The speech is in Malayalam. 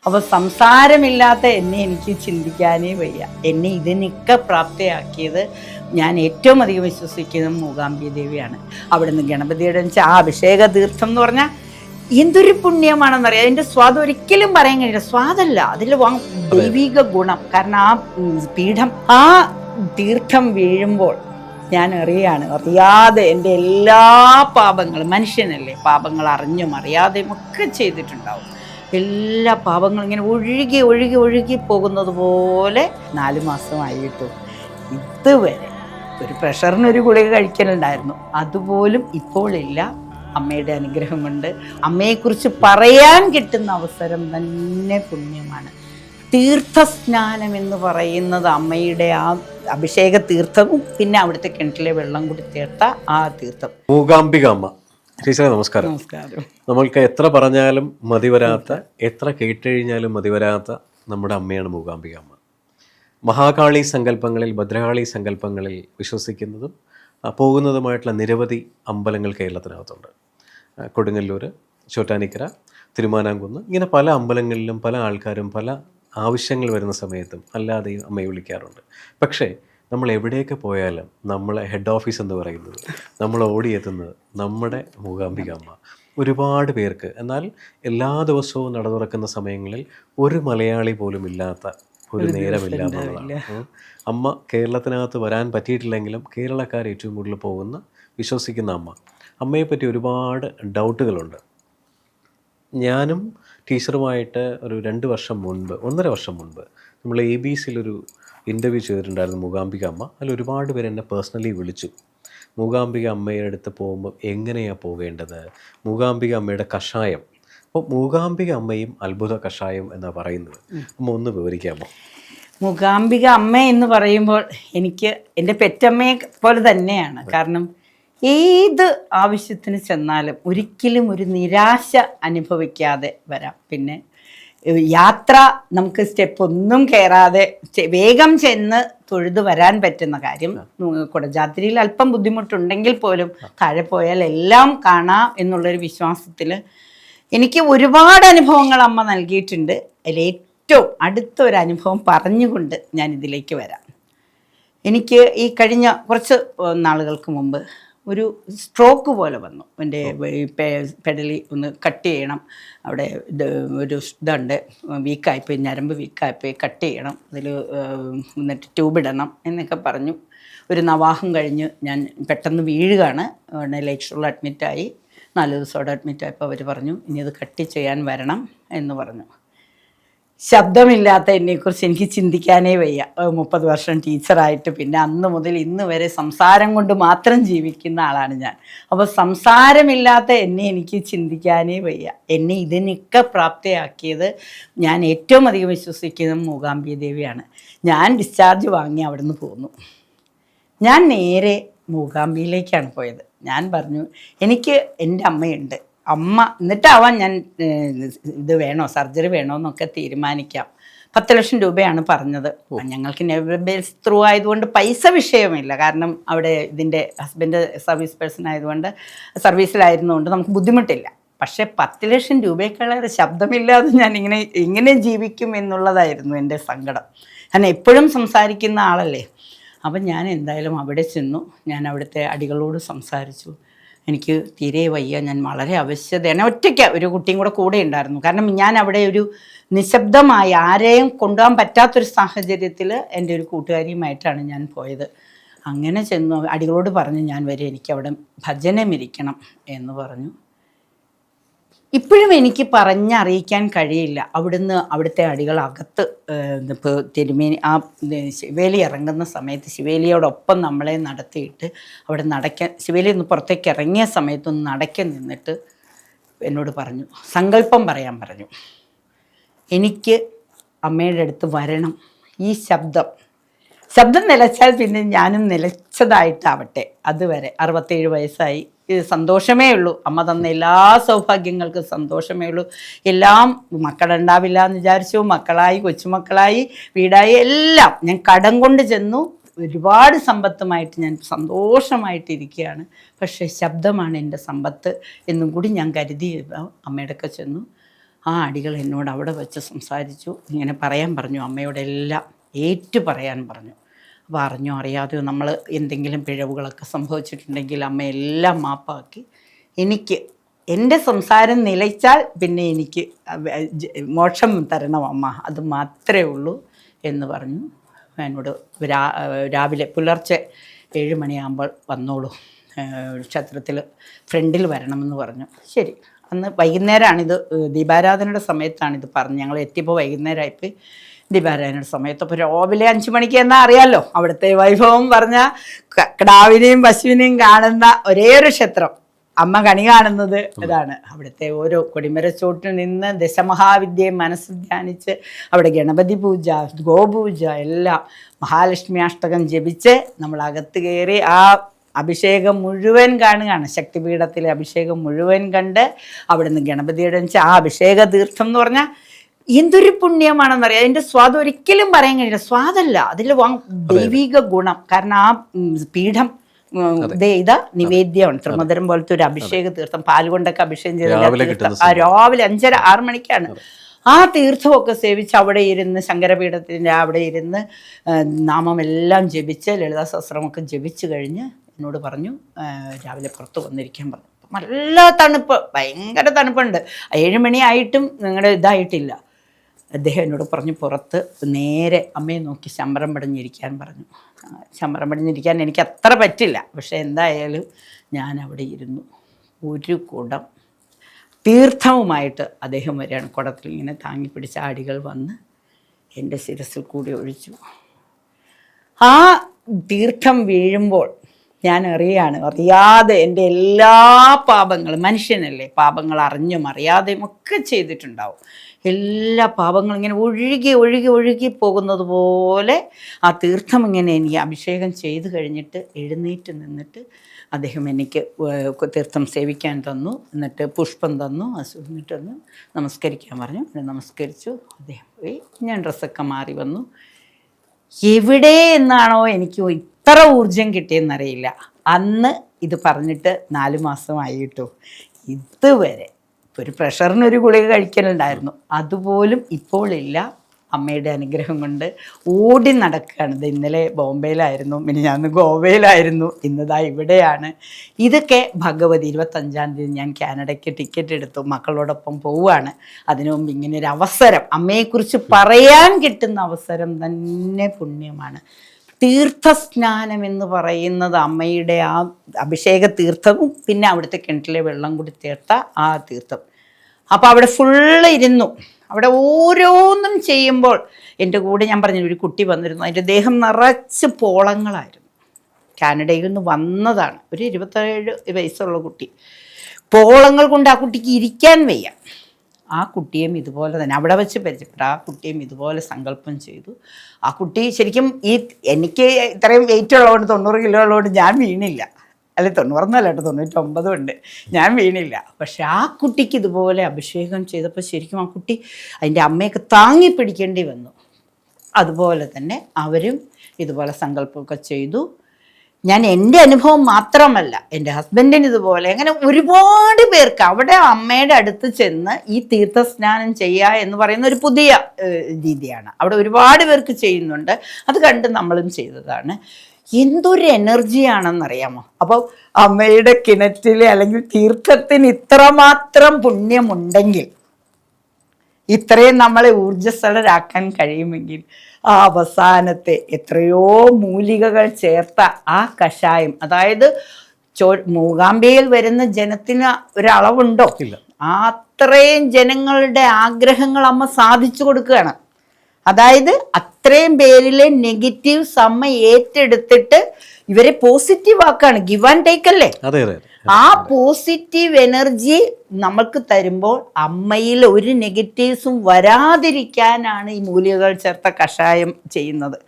അപ്പോൾ സംസാരമില്ലാത്ത എന്നെ എനിക്ക് ചിന്തിക്കാനേ വയ്യ. എന്നെ ഇതിനൊക്കെ പ്രാപ്തയാക്കിയത് ഞാൻ ഏറ്റവും അധികം വിശ്വസിക്കുന്നത് മൂകാംബിക ദേവിയാണ്. അവിടുന്ന് ഗണപതിയുടെ ആ അഭിഷേക തീർത്ഥം എന്ന് പറഞ്ഞാൽ എന്തൊരു പുണ്യമാണെന്നറിയാം. അതിൻ്റെ സ്വാദ് ഒരിക്കലും പറയാൻ കഴിയില്ല. സ്വാദല്ല, അതിൽ ദൈവിക ഗുണം. കാരണം ആ പീഠം, ആ തീർത്ഥം വീഴുമ്പോൾ ഞാൻ അറിയാതെ എൻ്റെ എല്ലാ പാപങ്ങളും, മനുഷ്യനല്ലേ, പാപങ്ങൾ അറിഞ്ഞും അറിയാതെയും ഒക്കെ ചെയ്തിട്ടുണ്ടാവും. എല്ലാ പാപങ്ങളും ഇങ്ങനെ ഒഴുകി ഒഴുകി ഒഴുകി പോകുന്നത് പോലെ 4 മാസമായിട്ടും ഇതുവരെ ഒരു പ്രഷറിനൊരു ഗുളിക കഴിക്കലുണ്ടായിരുന്നു, അതുപോലും ഇപ്പോഴില്ല. അമ്മയുടെ അനുഗ്രഹം കൊണ്ട് അമ്മയെക്കുറിച്ച് പറയാൻ കിട്ടുന്ന അവസരം തന്നെ പുണ്യമാണ്. തീർത്ഥസ്നാനം എന്ന് പറയുന്നത് അമ്മയുടെ ആ അഭിഷേക തീർത്ഥവും പിന്നെ അവിടുത്തെ കിണറ്റിലെ വെള്ളം കൂടി ചേർത്ത ആ തീർത്ഥം. മൂകാംബിക അമ്മ ടീച്ചറെ നമസ്കാരം. നമസ്കാരം. നമ്മൾക്ക് എത്ര പറഞ്ഞാലും മതിവരാത്ത, എത്ര കേട്ടുകഴിഞ്ഞാലും മതിവരാത്ത നമ്മുടെ അമ്മയാണ് മൂകാംബിക അമ്മ. മഹാകാളി സങ്കല്പങ്ങളിൽ, ഭദ്രകാളി സങ്കല്പങ്ങളിൽ വിശ്വസിക്കുന്നതും പോകുന്നതുമായിട്ടുള്ള നിരവധി അമ്പലങ്ങൾ കേരളത്തിനകത്തുണ്ട്. കൊടുങ്ങല്ലൂർ, ചോറ്റാനിക്കര, തിരുമാനാംകുന്ന്, ഇങ്ങനെ പല അമ്പലങ്ങളിലും പല ആൾക്കാരും പല ആവശ്യങ്ങൾ വരുന്ന സമയത്തും അല്ലാതെയും അമ്മയെ വിളിക്കാറുണ്ട്. പക്ഷേ നമ്മൾ എവിടെയൊക്കെ പോയാലും നമ്മളെ ഹെഡ് ഓഫീസ് എന്ന് പറയുന്നത്, നമ്മൾ ഓടിയെത്തുന്നത് നമ്മുടെ മൂകാംബിക അമ്മ. ഒരുപാട് പേർക്ക്, എന്നാൽ എല്ലാ ദിവസവും നട തുറക്കുന്ന സമയങ്ങളിൽ ഒരു മലയാളി പോലും ഇല്ലാത്ത ഒരു നേരമില്ല എന്നുള്ളതാണ്. അമ്മ കേരളത്തിനകത്ത് വരാൻ പറ്റിയിട്ടില്ലെങ്കിലും കേരളക്കാർ ഏറ്റവും കൂടുതൽ പോകുന്ന, വിശ്വസിക്കുന്ന അമ്മ. അമ്മയെപ്പറ്റി ഒരുപാട് ഡൗട്ടുകളുണ്ട്. ഞാനും ടീച്ചറുമായിട്ട് ഒരു 2 വർഷം മുൻപ്, 1.5 വർഷം മുൻപ് നമ്മൾ ABCയിലൊരു ഇൻ്റർവ്യൂ ചെയ്തിട്ടുണ്ടായിരുന്നു മൂകാംബിക അമ്മ. അതിൽ ഒരുപാട് പേര് എന്നെ പേഴ്സണലി വിളിച്ചു. മൂകാംബിക അമ്മയുടെ അടുത്ത് പോകുമ്പോൾ എങ്ങനെയാണ് പോകേണ്ടത്, മൂകാംബിക അമ്മയുടെ കഷായം. അപ്പോൾ മൂകാംബിക അമ്മയും അത്ഭുത കഷായം എന്നാണ് പറയുന്നത്. അമ്മ ഒന്ന് വിവരിക്കാമോ? മൂകാംബിക അമ്മ എന്ന് പറയുമ്പോൾ എനിക്ക് എൻ്റെ പെറ്റമ്മയെ പോലെ തന്നെയാണ്. കാരണം ഏത് ആവശ്യത്തിന് ചെന്നാലും ഒരിക്കലും ഒരു നിരാശ അനുഭവിക്കാതെ വരാം. പിന്നെ യാത്ര നമുക്ക് സ്റ്റെപ്പ് ഒന്നും കയറാതെ വേഗം ചെന്ന് തൊഴുത് വരാൻ പറ്റുന്ന കാര്യം. കുടജാദ്രിയിൽ അല്പം ബുദ്ധിമുട്ടുണ്ടെങ്കിൽ പോലും താഴെ പോയാൽ എല്ലാം കാണാം എന്നുള്ളൊരു വിശ്വാസത്തിൽ എനിക്ക് ഒരുപാട് അനുഭവങ്ങൾ അമ്മ നൽകിയിട്ടുണ്ട്. അതിൽ ഏറ്റവും അടുത്തൊരു അനുഭവം പറഞ്ഞുകൊണ്ട് ഞാൻ ഇതിലേക്ക് വരാം. എനിക്ക് ഈ കഴിഞ്ഞ കുറച്ച് നാളുകൾക്ക് മുമ്പ് ഒരു സ്ട്രോക്ക് പോലെ വന്നു. എൻ്റെ പെടലി ഒന്ന് കട്ട് ചെയ്യണം, അവിടെ ഒരു ഇതുണ്ട്, വീക്കായിപ്പോയി, ഞരമ്പ് വീക്കായിപ്പോയി, കട്ട് ചെയ്യണം, അതിൽ എന്നിട്ട് ട്യൂബ് ഇടണം എന്നൊക്കെ പറഞ്ഞു. ഒരു നവാഹം കഴിഞ്ഞ് ഞാൻ പെട്ടെന്ന് വീഴുകയാണ്. ഉടനെ ലൈറ്റ്ഷോളിൽ അഡ്മിറ്റായി. 4 ദിവസം അവിടെ അഡ്മിറ്റായപ്പോൾ അവർ പറഞ്ഞു ഇനി അത് കട്ട് ചെയ്യാൻ വരണം എന്ന് പറഞ്ഞു. ശബ്ദമില്ലാത്ത എന്നെക്കുറിച്ച് എനിക്ക് ചിന്തിക്കാനേ വയ്യ. 30 വർഷം ടീച്ചറായിട്ട് പിന്നെ അന്ന് മുതൽ ഇന്ന് വരെ സംസാരം കൊണ്ട് മാത്രം ജീവിക്കുന്ന ആളാണ് ഞാൻ. അപ്പോൾ സംസാരമില്ലാത്ത എന്നെ എനിക്ക് ചിന്തിക്കാനേ വയ്യ. എന്നെ ഇതിനൊക്കെ പ്രാപ്തയാക്കിയത് ഞാൻ ഏറ്റവും അധികം വിശ്വസിക്കുന്നത് മൂകാംബിക ദേവിയാണ്. ഞാൻ ഡിസ്ചാർജ് വാങ്ങി അവിടെ നിന്ന് പോന്നു. ഞാൻ നേരെ മൂകാംബിയിലേക്കാണ് പോയത്. ഞാൻ പറഞ്ഞു എനിക്ക് എൻ്റെ അമ്മയുണ്ട്, അമ്മ എന്നിട്ടാവാൻ ഞാൻ ഇത് വേണോ, സർജറി വേണോ എന്നൊക്കെ തീരുമാനിക്കാം. 10 ലക്ഷം രൂപയാണ് പറഞ്ഞത്. ഞങ്ങൾക്ക് നെവർ ബേസ് ത്രൂ ആയതുകൊണ്ട് പൈസ വിഷയമില്ല. കാരണം അവിടെ ഇതിൻ്റെ ഹസ്ബൻഡ് സർവീസ് പേഴ്സൺ ആയതുകൊണ്ട്, സർവീസിലായിരുന്നുകൊണ്ട് നമുക്ക് ബുദ്ധിമുട്ടില്ല. പക്ഷേ 10 ലക്ഷം രൂപയേക്കാളേറെ ശബ്ദമില്ലാതെ ഞാൻ എങ്ങനെ ജീവിക്കും എന്നുള്ളതായിരുന്നു എൻ്റെ സങ്കടം. ഞാൻ എപ്പോഴും സംസാരിക്കുന്ന ആളല്ലേ. അപ്പം ഞാൻ എന്തായാലും അവിടെ ചെന്നു. ഞാൻ അവിടുത്തെ അടികളോട് സംസാരിച്ചു. എനിക്ക് തീരെ വയ്യ, ഞാൻ വളരെ അവശതയാണ്. ഒറ്റയ്ക്ക് ഒരു കുട്ടിയും കൂടെ ഉണ്ടായിരുന്നു. കാരണം ഞാൻ അവിടെ ഒരു നിശബ്ദമായി ആരെയും കൊണ്ടുപോകാൻ പറ്റാത്തൊരു സാഹചര്യത്തിൽ എൻ്റെ ഒരു കൂട്ടുകാരിയുമായിട്ടാണ് ഞാൻ പോയത്. അങ്ങനെ ചെന്നു അടികളോട് പറഞ്ഞു ഞാൻ വരെ എനിക്കവിടെ ഭജനമിരിക്കണം എന്ന് പറഞ്ഞു. ഇപ്പോഴും എനിക്ക് പറഞ്ഞറിയിക്കാൻ കഴിയില്ല. അവിടുത്തെ അടികൾ അകത്ത് തിരുമേനി ആ ശിവേലി ഇറങ്ങുന്ന സമയത്ത് ശിവേലിയോടൊപ്പം നമ്മളെ നടത്തിയിട്ട് അവിടെ ശിവേലി ഒന്ന് പുറത്തേക്ക് ഇറങ്ങിയ സമയത്തൊന്ന് നടക്കാൻ നിന്നിട്ട് എന്നോട് പറഞ്ഞു, സങ്കല്പം പറയാൻ പറഞ്ഞു. എനിക്ക് അമ്മയുടെ അടുത്ത് വരണം. ഈ ശബ്ദം നിലച്ചാൽ പിന്നെ ഞാനും നിലച്ചതായിട്ടാവട്ടെ. അതുവരെ 67 വയസ്സായി. ഇത് സന്തോഷമേ ഉള്ളൂ. അമ്മ തന്ന എല്ലാ സൗഭാഗ്യങ്ങൾക്കും സന്തോഷമേ ഉള്ളൂ. എല്ലാം മക്കളുണ്ടാവില്ല എന്ന് വിചാരിച്ചു, മക്കളായി, കൊച്ചുമക്കളായി, വീടായി, എല്ലാം ഞാൻ കടം കൊണ്ട് ചെന്നു. ഒരുപാട് സമ്പത്തുമായിട്ട് ഞാൻ സന്തോഷമായിട്ടിരിക്കുകയാണ്. പക്ഷേ ശബ്ദമാണ് എൻ്റെ സമ്പത്ത് എന്നും കൂടി ഞാൻ കരുതി അമ്മയുടെയൊക്കെ ചെന്നു. ആ അടികൾ എന്നോട് അവിടെ വെച്ച് സംസാരിച്ചു. ഇങ്ങനെ പറയാൻ പറഞ്ഞു, അമ്മയോടെല്ലാം ഏറ്റു പറയാൻ പറഞ്ഞു. അപ്പോൾ അറിഞ്ഞോ അറിയാതെയോ നമ്മൾ എന്തെങ്കിലും പിഴവുകളൊക്കെ സംഭവിച്ചിട്ടുണ്ടെങ്കിൽ അമ്മയെല്ലാം മാപ്പാക്കി എനിക്ക് എൻ്റെ സംസാരം നിലച്ചാൽ പിന്നെ എനിക്ക് മോക്ഷം തരണം അമ്മ, അത് മാത്രമേ ഉള്ളൂ എന്ന് പറഞ്ഞു. എന്നോട് രാവിലെ പുലർച്ചെ 7 മണിയാകുമ്പോൾ വന്നോളൂ, ക്ഷേത്രത്തിൽ ഫ്രണ്ടിൽ വരണമെന്ന് പറഞ്ഞു. ശരി, അന്ന് വൈകുന്നേരമാണിത്, ദീപാരാധനയുടെ സമയത്താണിത് പറഞ്ഞ്. ഞങ്ങൾ എത്തിയപ്പോൾ വൈകുന്നേരമായിപ്പോയി. ദീപാരാധനയുടെ സമയത്ത് അപ്പോൾ രാവിലെ 5 മണിക്ക് എന്നാൽ അറിയാമല്ലോ, അവിടുത്തെ വൈഭവം പറഞ്ഞാൽ കിടാവിനെയും പശുവിനെയും കാണുന്ന ഒരേ ഒരു ക്ഷേത്രം, അമ്മ കണി കാണുന്നത് ഇതാണ്. അവിടുത്തെ ഓരോ കൊടിമരച്ചോട്ടിൽ നിന്ന് ദശമഹാവിദ്യയെ മനസ്സിൽ ധ്യാനിച്ച് അവിടെ ഗണപതി പൂജ, ഗോപൂജ എല്ലാം, മഹാലക്ഷ്മി അഷ്ടകം ജപിച്ച് നമ്മൾ അകത്ത് കയറി ആ അഭിഷേകം മുഴുവൻ കാണുകയാണ്. ശക്തിപീഠത്തിലെ അഭിഷേകം മുഴുവൻ കണ്ട് അവിടുന്ന് ഗണപതിയുടെ ആ അഭിഷേക തീർത്ഥം എന്ന് പറഞ്ഞാൽ എന്തൊരു പുണ്യമാണെന്നറിയാം. അതിൻ്റെ സ്വാദ് ഒരിക്കലും പറയാൻ കഴിയില്ല. സ്വാദല്ല, അതിൽ ദൈവിക ഗുണം. കാരണം ആ പീഠം ഇതാ നിവേദ്യമാണ്, ത്രിമധുരം പോലത്തെ ഒരു അഭിഷേക തീർത്ഥം, പാലുകൊണ്ടൊക്കെ അഭിഷേകം ചെയ്ത രാവിലെ 5:30-6 മണിക്കാണ്. ആ തീർത്ഥമൊക്കെ സേവിച്ച് അവിടെ ഇരുന്ന് ശങ്കരപീഠത്തിൻ്റെ അവിടെ ഇരുന്ന് നാമമെല്ലാം ജപിച്ച് ലളിതാ സഹസ്രമൊക്കെ ജപിച്ച് കഴിഞ്ഞ് എന്നോട് പറഞ്ഞു രാവിലെ പുറത്ത് വന്നിരിക്കാൻ പറഞ്ഞു. നല്ല തണുപ്പ്, ഭയങ്കര തണുപ്പുണ്ട്. 7 മണിയായിട്ടും നിങ്ങളുടെ ഇതായിട്ടില്ല. അദ്ദേഹം എന്നോട് പറഞ്ഞു പുറത്ത് നേരെ അമ്മയെ നോക്കി ശമ്പരം പടിഞ്ഞിരിക്കാൻ പറഞ്ഞു. ശമ്പരം പടിഞ്ഞിരിക്കാൻ എനിക്ക് അത്ര പറ്റില്ല, പക്ഷേ എന്തായാലും ഞാൻ അവിടെ ഇരുന്നു. ഒരു കുടം തീർത്ഥവുമായിട്ട് അദ്ദേഹം വരികയാണ്. കുടത്തിൽ ഇങ്ങനെ താങ്ങി പിടിച്ച ആടികൾ വന്ന് എൻ്റെ ശിരസിൽ കൂടി ഒഴിച്ചു. ആ തീർത്ഥം വീഴുമ്പോൾ ഞാൻ അറിയാതെ എൻ്റെ എല്ലാ പാപങ്ങളും, മനുഷ്യനല്ലേ, പാപങ്ങൾ അറിഞ്ഞും അറിയാതെയും ഒക്കെ ചെയ്തിട്ടുണ്ടാവും. എല്ലാ പാപങ്ങളും ഇങ്ങനെ ഒഴുകി ഒഴുകി ഒഴുകി പോകുന്നത് പോലെ ആ തീർത്ഥം ഇങ്ങനെ എനിക്ക് അഭിഷേകം ചെയ്ത് കഴിഞ്ഞിട്ട് എഴുന്നേറ്റ് നിന്നിട്ട് അദ്ദേഹം എനിക്ക് തീർത്ഥം സേവിക്കാൻ തന്നു. എന്നിട്ട് പുഷ്പം തന്നു, എന്നിട്ട് വന്ന് നമസ്കരിക്കാൻ പറഞ്ഞു. നമസ്കരിച്ചു. അദ്ദേഹം പോയി. ഞാൻ ഡ്രസ്സൊക്കെ മാറി വന്നു. എവിടെ എന്നാണോ എനിക്ക് ഇത്ര ഊർജം കിട്ടിയെന്നറിയില്ല. അന്ന് ഇത് പറഞ്ഞിട്ട് 4 മാസമായി കേട്ടോ. ഇതുവരെ ഒരു പ്രഷറിനൊരു ഗുളിക കഴിക്കലുണ്ടായിരുന്നു, അതുപോലും ഇപ്പോൾ-ഇല്ല. അമ്മയുടെ അനുഗ്രഹം കൊണ്ട് ഓടി നടക്കുകയാണ്. ഇത് ഇന്നലെ ബോംബെയിലായിരുന്നു, മിനിഞ്ഞാന്ന് ഗോവയിലായിരുന്നു, ഇന്നതാ ഇവിടെയാണ്. ഇതൊക്കെ ഭഗവതി 25-ാം തീയതി ഞാൻ കാനഡയ്ക്ക് ടിക്കറ്റ് എടുത്തു, മക്കളോടൊപ്പം പോവുകയാണ്. അതിനു മുമ്പ് ഇങ്ങനെ ഒരു അവസരം, അമ്മയെക്കുറിച്ച് പറയാൻ കിട്ടുന്ന അവസരം തന്നെ പുണ്യമാണ്. തീർത്ഥസ്നാനം എന്ന് പറയുന്നത് അമ്മയുടെ ആ അഭിഷേക തീർത്ഥവും പിന്നെ അവിടുത്തെ കിണറ്റിലെ വെള്ളം കൂടി ചേർത്ത ആ തീർത്ഥം. അപ്പോൾ അവിടെ ഫുള്ള് ഇരുന്നു. അവിടെ ഓരോന്നും ചെയ്യുമ്പോൾ എൻ്റെ കൂടെ ഞാൻ പറഞ്ഞു ഒരു കുട്ടി വന്നിരുന്നു. അതിൻ്റെ ദേഹം നിറച്ച് പോളങ്ങളായിരുന്നു. കാനഡയിൽ നിന്ന് വന്നതാണ്, ഒരു 27 വയസ്സുള്ള കുട്ടി. പോളങ്ങൾ കൊണ്ട് ആ കുട്ടിക്ക് ഇരിക്കാൻ വയ്യ. ആ കുട്ടിയും ഇതുപോലെ തന്നെ അവിടെ വെച്ച് പരിചയപ്പെട്ടു. ആ കുട്ടിയും ഇതുപോലെ സങ്കല്പം ചെയ്തു. ആ കുട്ടി ശരിക്കും എനിക്ക് ഇത്രയും വെയിറ്റ് ഉള്ളതുകൊണ്ട് 90 കിലോ ഉള്ളതുകൊണ്ട് ഞാൻ വീണില്ല. അല്ലെ 90 കേട്ടോ, 99 ഉണ്ട്, ഞാൻ വീണില്ല. പക്ഷെ ആ കുട്ടിക്ക് ഇതുപോലെ അഭിഷേകം ചെയ്തപ്പോൾ ശരിക്കും ആ കുട്ടി അതിൻ്റെ അമ്മയൊക്കെ താങ്ങി പിടിക്കേണ്ടി വന്നു. അതുപോലെ തന്നെ അവരും ഇതുപോലെ സങ്കല്പമൊക്കെ ചെയ്തു. ഞാൻ എൻ്റെ അനുഭവം മാത്രമല്ല, എൻ്റെ ഹസ്ബൻഡിന് ഇതുപോലെ അങ്ങനെ ഒരുപാട് പേർക്ക് അവിടെ അമ്മയുടെ അടുത്ത് ചെന്ന് ഈ തീർത്ഥസ്നാനം ചെയ്യുക എന്ന് പറയുന്ന ഒരു പുതിയ രീതിയാണ്. അവിടെ ഒരുപാട് പേർക്ക് ചെയ്യുന്നുണ്ട്. അത് കണ്ട് നമ്മളും ചെയ്തതാണ്. എന്തൊരു എനർജിയാണെന്നറിയാമോ. അപ്പോൾ അമ്മയുടെ കിണറ്റിൽ അല്ലെങ്കിൽ തീർത്ഥത്തിന് ഇത്രമാത്രം പുണ്യമുണ്ടെങ്കിൽ, ഇത്രയും നമ്മളെ ഊർജ്ജസ്വലരാക്കാൻ കഴിയുമെങ്കിൽ, ആ അവസാനത്തെ എത്രയോ മൂലികകൾ ചേർത്ത ആ കഷായം, അതായത് മൂകാംബികയിൽ വരുന്ന ജനത്തിന് ഒരളവുണ്ടോ? അത്രയും ജനങ്ങളുടെ ആഗ്രഹങ്ങൾ അമ്മ സാധിച്ചു കൊടുക്കുകയാണ്. അതായത് അത്രയും പേരിലെ നെഗറ്റീവ്സ് അമ്മ ഏറ്റെടുത്തിട്ട് ഇവരെ പോസിറ്റീവ് ആക്കാണ്. ഗിവ് ആൻഡ് ടേക്ക് അല്ലേ? ആ പോസിറ്റീവ് എനർജി നമ്മൾക്ക് തരുമ്പോൾ അമ്മയിൽ ഒരു നെഗറ്റീവ്സും വരാതിരിക്കാനാണ് ഈ മൂലികകൾ ചേർത്ത കഷായം ചെയ്യുന്നത്.